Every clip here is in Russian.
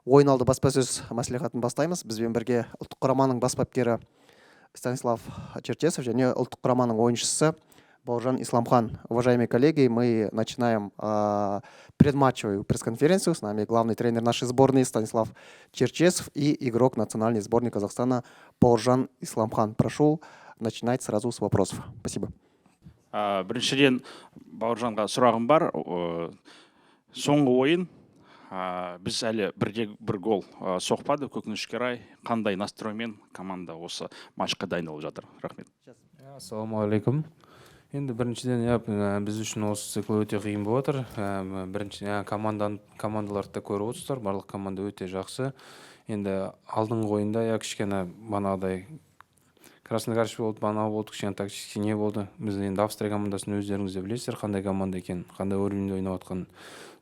Ойын алды баспасөз мәслихатын бастаймыз. Бізбен бірге ұлттық құраманың бас бапкері Станислав Черчесов және ұлттық құраманың ойыншысы Бауыржан Исламхан. Уважаемые коллеги, мы начинаем предматчевую пресс-конференцию. С нами главный тренер нашей сборной Станислав Черчесов и игрок национальной сборной Казахстана Бауыржан Исламхан. Прошу начинать сразу с вопросов. Спасибо. Біріншіден Бауыржанға сұрағым бар. Соңғы ойын біз әлі бір гол соқпады, өкінішке орай. Қандай настроймен команда осы матчқа дайындалып жатыр? Рахмет. Ассалаумағалейкум. Енді біріншіден біз үшін осы цикл өте қиын болып отыр. Біріншіден командаларды да көріп отырсыздар, барлық команда өте жақсы. Енді алдыңғы ойында кішкене банағыдай краснодаршы болды, бана болды, кішкене тактический не болды. Біз енді Австрия командасын өздеріңіз де білесіздер, қандай команда екен, қандай уровеньде ойнап жатқанын.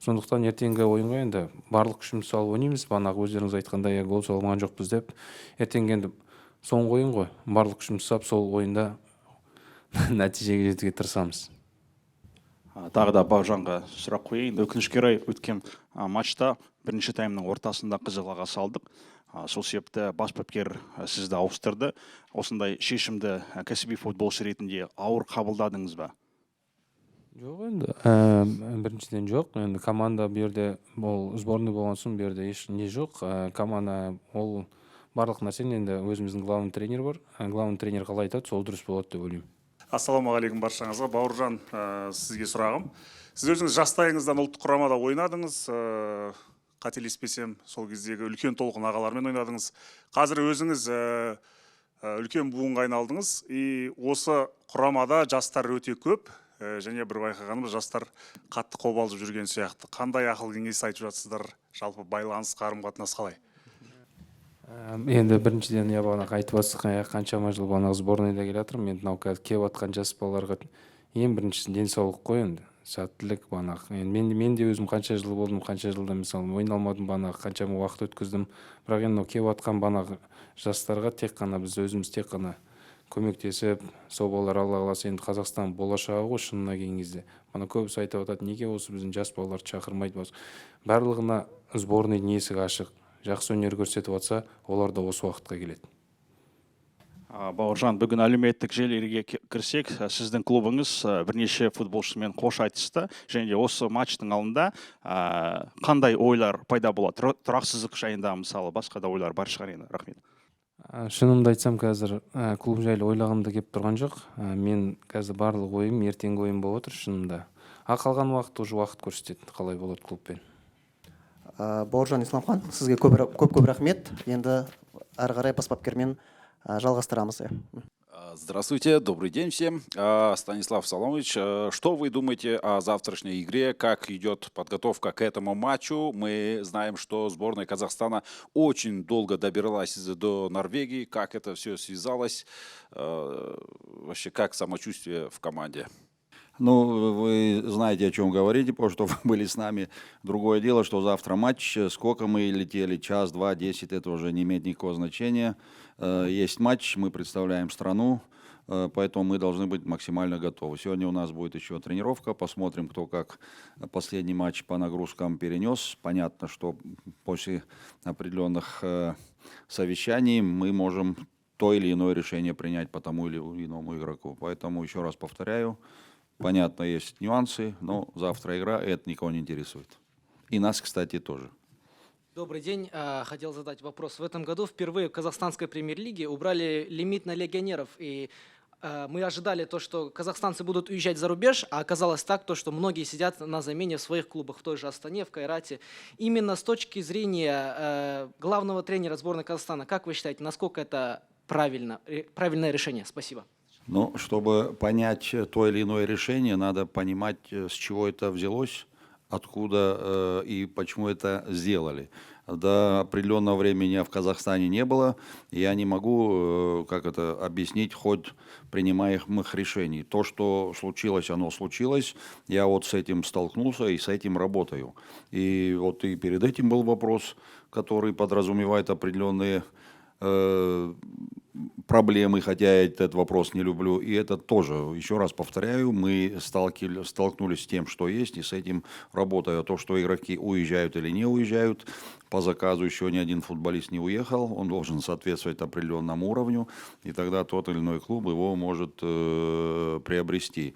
Сондықтан ертеңгі ойынға енді барлық күшімізді салып ойнаймыз. Банағы өздеріңіз айтқандай гол салмаған жоқпыз деп. Ертеңгі енді соңғы ойын ғой, барлық күшімізді салып сол ойында нәтижеге жетуге тырысамыз. Тағы да Бауыржанға сұрақ қойайын. Өкінішке орай өткен матчта бірінші таймның ортасында қызылға салдық. Сол себепті бас бапкер сізді ауыстырды. Осындай шешімді кәсіби футболшы ретінде ауыр қабылдадыңыз ба? Жоқ енді, біріншіден жоқ. Енді команда берде ол сборный болған соң берде еш не жоқ. Команда ол барлық нәрсені енді өзіміздің главный тренер бар. Главный тренер қалай айтады, сол дұрыс болады деп ойлаймын. Ассалаумағалейкум баршаңызға. Бауыржан, сізге сұрағым. Сіз өзіңіз жастайыңыздан ұлттық құрамада ойнадыңыз. Қателеспесем, сол кездегі үлкен толқын ағалармен ойнадыңыз. Қазір өзіңіз үлкен буынға айналдыңыз. И осы құрамада жастар өте көп. Және бір байқағанымыз, жастар қатты қобалжып жүрген сияқты. Қандай ақыл кеңес айтып жатсыздар? Жалпы байланыс, қарым-қатынас қалай? Енді біріншіден айтып жатсақ, қаншама жыл банағы сборныйда келе жатырмын. Енді мынау келіп жатқан жас балаларға ең біріншісі денсаулық қой енді. Сәттілік банағы. Мен де өзім қанша жыл болдым, қанша жылда мысалы ойнай алмадым банағы, қаншама уақыт өткіздім. Бірақ енді келіп жатқан банағы жастарға тек қана біз өзіміз тек қана көмектесіп, сол балалар Алла қаласа енді Қазақстан болашағы ғой шынына келген кезде. Бана көбісі айтып жатады, неге осы біздің жас балаларды шақырмайды? Барлығына сборныйдың есігі ашық. Жақсы өнер көрсетіп жатса, олар да осы уақытқа келеді. Бауыржан, бүгін әлеуметтік желілерге кірсек, сіздің клубыңыз бірнеше футболшымен қош айтысты. Және де осы матчтың алдында қандай ойлар пайда болады? Тұрақсыздық жайында мысалы басқа да ойлар бар шығар енді. Рахмет. Шынымды айтсам, қазір клуб жайлы ойлағымда келіп тұрған жоқ. Мен қазір барлық ойым ертеңгі ойым болып отыр шынымда. Қалған уақыт уже уақыт көрсетеді, қалай болады клубпен. Бауыржан Исламхан, сізге көп рахмет. Енді әрі қарай бас бапкермен жалғастырамыз. Здравствуйте, добрый день всем. Станислав Соломович, что вы думаете о завтрашней игре? Как идет подготовка к этому матчу? Мы знаем, что сборная Казахстана очень долго добиралась до Норвегии. Как это все связалось? Вообще, как самочувствие в команде? Ну, вы знаете, о чем говорите, потому что вы были с нами. Другое дело, что завтра матч. Сколько мы летели, час, 2, 10, это уже не имеет никакого значения. Есть матч, мы представляем страну, поэтому мы должны быть максимально готовы. Сегодня у нас будет еще тренировка, посмотрим, кто как последний матч по нагрузкам перенес. Понятно, что после определенных совещаний мы можем то или иное решение принять по тому или иному игроку. Поэтому еще раз повторяю, понятно, есть нюансы, но завтра игра, и это никого не интересует. И нас, кстати, тоже. Добрый день. Хотел задать вопрос. В этом году впервые в казахстанской премьер-лиге убрали лимит на легионеров. И мы ожидали то, что казахстанцы будут уезжать за рубеж, а оказалось так, то, что многие сидят на замене в своих клубах, в той же Астане, в Кайрате. Именно с точки зрения главного тренера сборной Казахстана, как вы считаете, насколько это правильное решение? Спасибо. Ну, чтобы понять то или иное решение, надо понимать, с чего это взялось, откуда и почему это сделали. До определенного времени я в Казахстане не было, и я не могу объяснить ход принимаемых решений. То, что случилось, оно случилось. Я вот с этим столкнулся и с этим работаю. И вот и перед этим был вопрос, который подразумевает определенные проблемы, хотя я этот вопрос не люблю. И это тоже, еще раз повторяю, мы столкнулись с тем, что есть, и с этим работаю. То, что игроки уезжают или не уезжают, по заказу еще ни один футболист не уехал, он должен соответствовать определенному уровню, и тогда тот или иной клуб его может приобрести.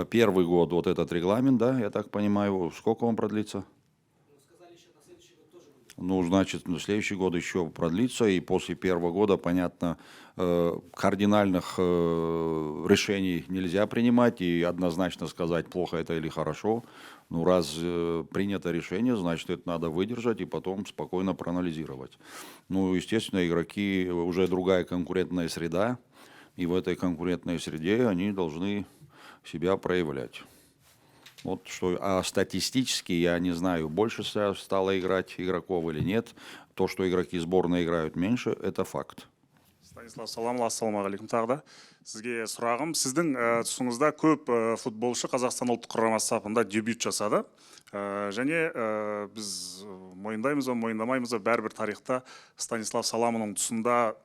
Первый год вот этот регламент, да, я так понимаю, сколько он продлится? Ну, значит, на следующий год еще продлится, и после первого года, понятно, кардинальных решений нельзя принимать и однозначно сказать, плохо это или хорошо. Ну, раз принято решение, значит, это надо выдержать и потом спокойно проанализировать. Ну, естественно, игроки, уже другая конкурентная среда, и в этой конкурентной среде они должны себя проявлять. Вот что, а статистически я не знаю, больше стало играть игроков или нет. То, что игроки сборной играют меньше, это факт. Станислав Саламұлы, ассалаумағалейкум тағы да. Сізге сұрағым, сіздің тұсыңызда көп футболшы Қазақстан ұлттық құрамасы сапында дебют жасады. Және біз мойындаймыз ба, мойындамаймыз ба, бәрібір тарихта Станислав Саламұлының тұсында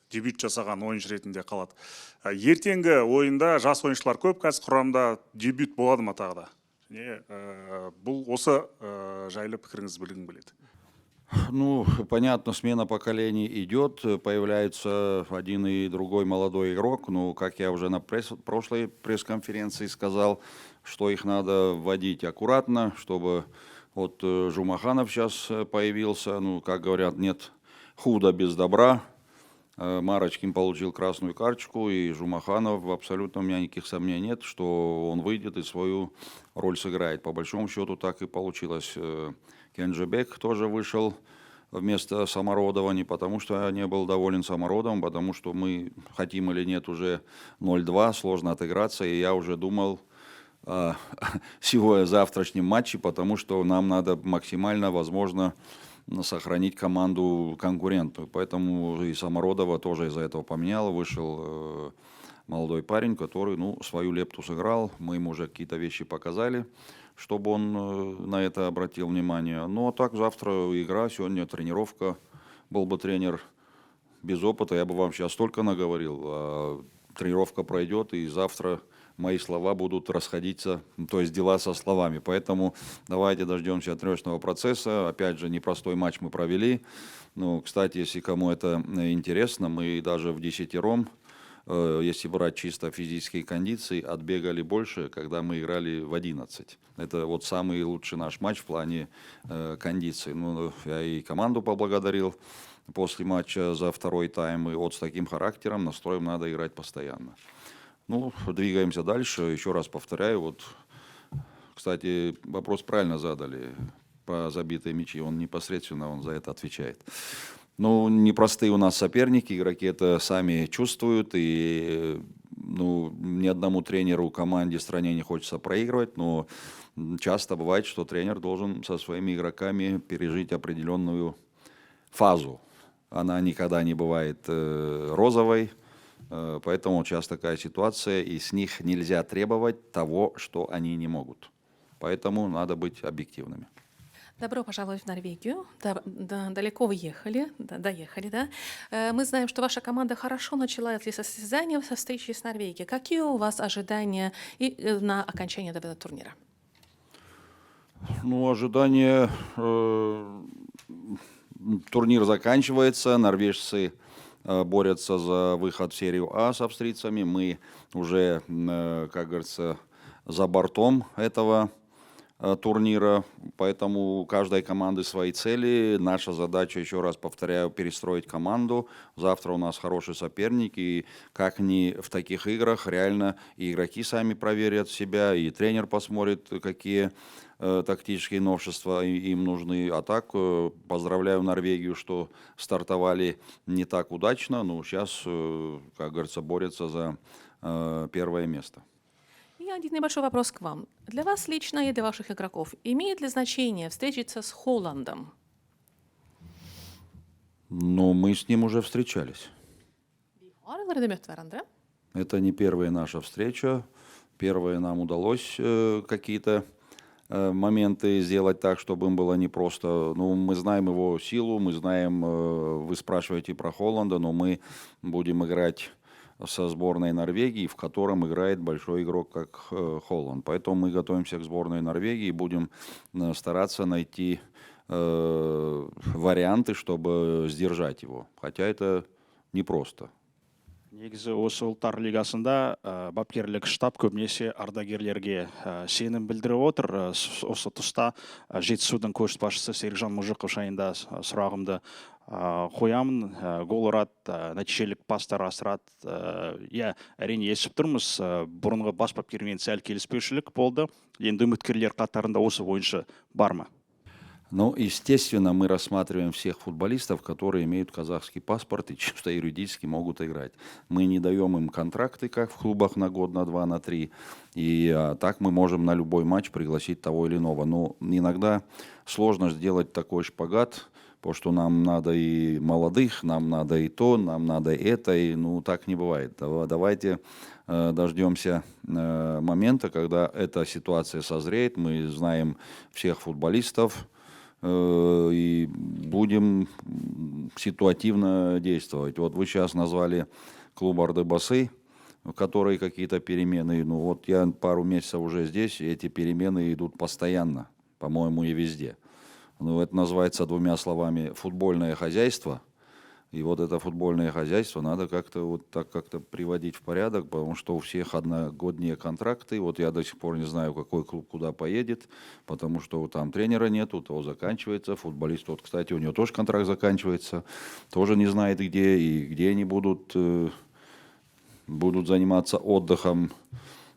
дебют жасаған ойыншы ретінде қалады. Ертеңгі ойында жас ойыншылар көп, қазір құрамда дебют болады ма тағы да? Бұл осы жайлы пікіріңізді білгім келеді. Ну, понятно, смена поколений идет, появляется один и другой молодой игрок. Ну, как я уже на прошлой пресс-конференции сказал, что их надо вводить аккуратно, чтобы вот Жумаханов сейчас появился. Ну, как говорят, нет худа без добра. Марочкин получил красную карточку, и Жумаханов, абсолютно у меня никаких сомнений нет, что он выйдет и свою роль сыграет. По большому счету так и получилось. Кенджебек тоже вышел вместо Самородова, не потому что я не был доволен Самородовым, потому что мы, хотим или нет, уже 0-2, сложно отыграться, и я уже думал о завтрашнем матче, потому что нам надо максимально, возможно, сохранить команду конкурентную. Поэтому и Самородова тоже из-за этого поменял. Вышел молодой парень, который свою лепту сыграл. Мы ему уже какие-то вещи показали, чтобы он на это обратил внимание. Ну а так завтра игра, сегодня тренировка. Был бы тренер без опыта, я бы вам сейчас столько наговорил. А тренировка пройдет, и завтра мои слова будут расходиться, то есть дела со словами. Поэтому давайте дождемся тренировочного процесса. Опять же, непростой матч мы провели. Ну, кстати, если кому это интересно, мы даже в 10-ром, если брать чисто физические кондиции, отбегали больше, когда мы играли в 11. Это вот самый лучший наш матч в плане кондиций. Ну, я и команду поблагодарил после матча за второй тайм. И вот с таким характером, настроем надо играть постоянно. Ну, двигаемся дальше. Еще раз повторяю, вот, кстати, вопрос правильно задали про забитые мячи. Он непосредственно за это отвечает. Ну, непростые у нас соперники, игроки это сами чувствуют. И ни одному тренеру, команде, стране не хочется проигрывать. Но часто бывает, что тренер должен со своими игроками пережить определенную фазу. Она никогда не бывает розовой. Поэтому часто такая ситуация, и с них нельзя требовать того, что они не могут. Поэтому надо быть объективными. Добро пожаловать в Норвегию. Далеко вы доехали, да? Мы знаем, что ваша команда хорошо начала эти состязания со встречи с Норвегией. Какие у вас ожидания на окончание этого турнира? Ну, ожидания... Турнир заканчивается, норвежцы борются за выход в серию А с австрийцами. Мы уже, как говорится, за бортом этого турнира, поэтому у каждой команды свои цели. Наша задача, еще раз повторяю, перестроить команду. Завтра у нас хороший соперник, и как ни в таких играх, реально и игроки сами проверят себя, и тренер посмотрит, какие тактические новшества им нужны. А так, поздравляю Норвегию, что стартовали не так удачно, но сейчас, как говорится, борются за первое место. И один небольшой вопрос к вам. Для вас лично и для ваших игроков имеет ли значение встретиться с Холландом? Ну, мы с ним уже встречались. Это не первая наша встреча. Первая нам удалось какие-то моменты сделать так, чтобы им было непросто. Ну, мы знаем его силу, мы знаем, вы спрашиваете про Холланда, но мы будем играть со сборной Норвегии, в котором играет большой игрок, как Холланд. Поэтому мы готовимся к сборной Норвегии и будем стараться найти варианты, чтобы сдержать его. Хотя это непросто. Негізі осы ұлттар лигасында бапкерлік штаб көбінесе ардагерлерге сенім білдіріп отыр. Осы тұста жетісудың көшбасшысы Серікжан Мұжықов жайында сұрағымды қоямын. Гол ұрады, нәтижелік пастар асырады. Иә, әрине естіп тұрмыз, бұрынғы бас бапкермен сәл келіспеушілік болды. Енді үміткерлер қатарында осы ойыншы бар ма? Ну, естественно, мы рассматриваем всех футболистов, которые имеют казахский паспорт и чисто юридически могут играть. Мы не даем им контракты, как в клубах, на год, на два, на три. И так мы можем на любой матч пригласить того или иного. Но иногда сложно сделать такой шпагат, потому что нам надо и молодых, нам надо и то, нам надо это, и ну так не бывает. Давайте дождемся момента, когда эта ситуация созреет, мы знаем всех футболистов, и будем ситуативно действовать. Вот вы сейчас назвали клуб Ардебасы, в которой какие-то перемены. Ну вот я пару месяцев уже здесь, и эти перемены идут постоянно, по-моему, и везде. Ну, это называется двумя словами футбольное хозяйство. И вот это футбольное хозяйство надо как-то вот так как-то приводить в порядок, потому что у всех одногодние контракты. Вот я до сих пор не знаю, какой клуб куда поедет, потому что там тренера нет, у того заканчивается. Футболист, вот, кстати, у него тоже контракт заканчивается, тоже не знает где, и где они будут заниматься отдыхом,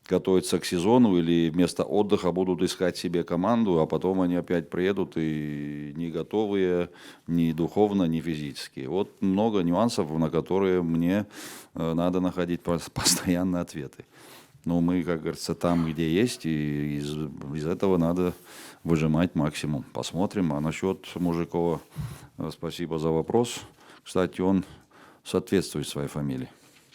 готовиться к сезону, или вместо отдыха будут искать себе команду, а потом они опять приедут и не готовые ни духовно, ни физически. Вот много нюансов, на которые мне надо находить постоянные ответы. Но мы, как говорится, там, где есть, и из этого надо выжимать максимум. Посмотрим. А насчет Мужикова, спасибо за вопрос. Кстати, он соответствует своей фамилии.